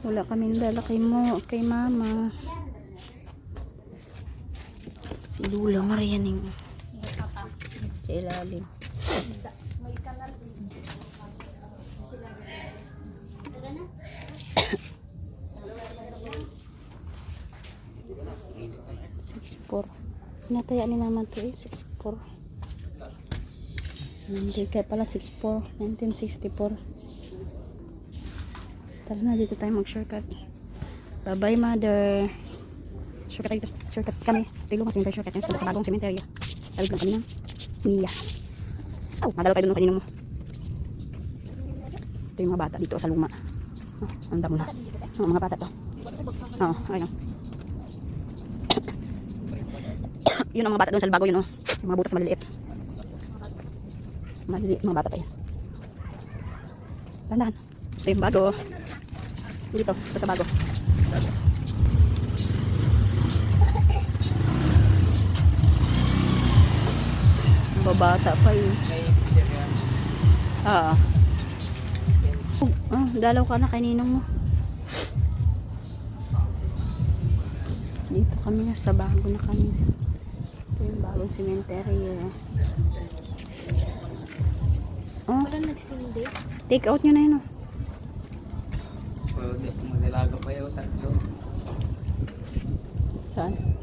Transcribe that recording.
Wala kaming dala kay mama. Si Lula Marianing sa ilalim. Six-four. Nataya ni mama to 6'4". Hindi kaya pala 6'4", 1964. Tara na, dito tayo mag-shortcut. Bye-bye, mother. Shortcut dito. Shortcut kami. Pilo kasi yung shortcut yan. Sa bagong cemetery. Tawid lang kami ng Mia. Oh, madalo kayo doon kanina mo. Ito yung mga bata dito sa luma. Oh, ang damo na. Oh, mga bata to. Oh, ayun. Yun ang mga bata doon sa bago yun, oh. Yung mga butas maliliit. Maliliit mga bata pa yan. Tandaan. Ito yung bago. Dito sa bago. Babata pa yun. Dalaw ka na kay ninong mo. Dito kami na sa bago na kami. Ito yung bagong cemetery. Oh, Wala nagsindi. take out nyo na yun. Pwede, magdalaga pa yun, tatlo. Saan?